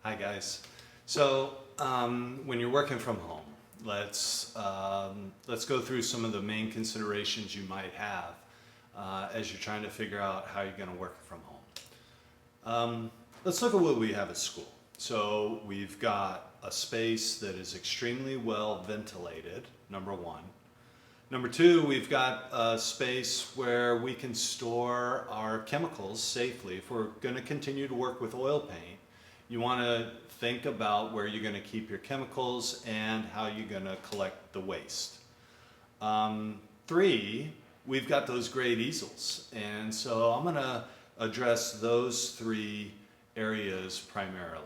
Hi guys. When you're working from home, let's go through some of the main considerations you might have as you're trying to figure out how you're going to work from home. Let's look at what we have at school. So we've got a space that is extremely well ventilated, number one. Number two, we've got a space where we can store our chemicals safely. If we're going to continue to work with oil paint, you want to think about where you're going to keep your chemicals and how you're going to collect the waste. Three, we've got those great easels. And so I'm going to address those three areas primarily.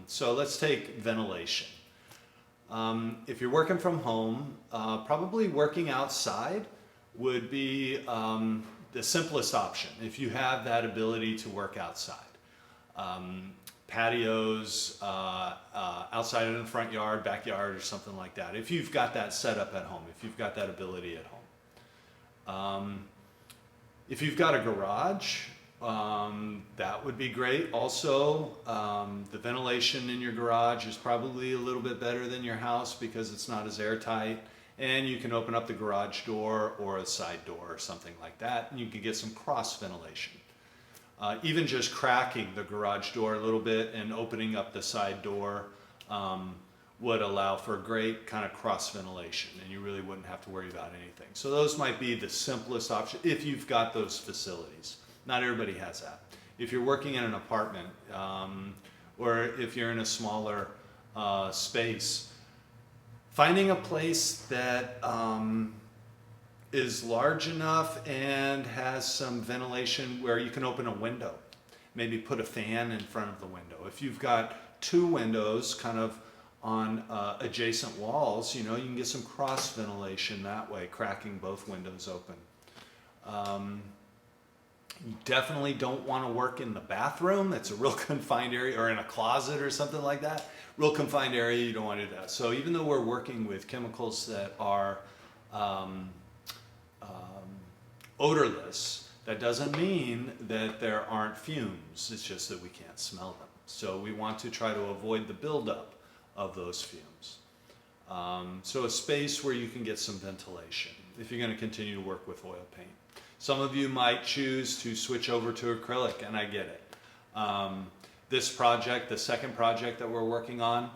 So let's take ventilation. If you're working from home, probably working outside would be the simplest option if you have that ability to work outside. Patios, outside in the front yard, backyard, or something like that. If you've got that set up at home, if you've got that ability at home. If you've got a garage, that would be great. Also, the ventilation in your garage is probably a little bit better than your house because it's not as airtight. And you can open up the garage door or a side door or something like that, and you can get some cross ventilation. Even just cracking the garage door a little bit and opening up the side door would allow for great kind of cross ventilation, and you really wouldn't have to worry about anything. So those might be the simplest option if you've got those facilities. Not everybody has that. If you're working in an apartment or if you're in a smaller space, finding a place that is large enough and has some ventilation where you can open a window. Maybe put a fan in front of the window. If you've got two windows kind of on adjacent walls, you can get some cross ventilation that way, cracking both windows open. You definitely don't want to work in the bathroom. It's a real confined area, or in a closet or something like that. Real confined area, you don't want to do that. So even though we're working with chemicals that are odorless, that doesn't mean that there aren't fumes. It's just that we can't smell them. So we want to try to avoid the buildup of those fumes. So a space where you can get some ventilation if you're going to continue to work with oil paint. Some of you might choose to switch over to acrylic, and I get it. This project, the second project that we're working on,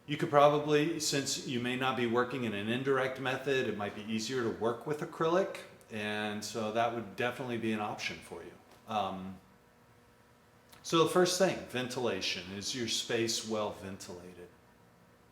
you could probably, since you may not be working in an indirect method, it might be easier to work with acrylic, and so that would definitely be an option for you. So the first thing, ventilation. Is your space well ventilated?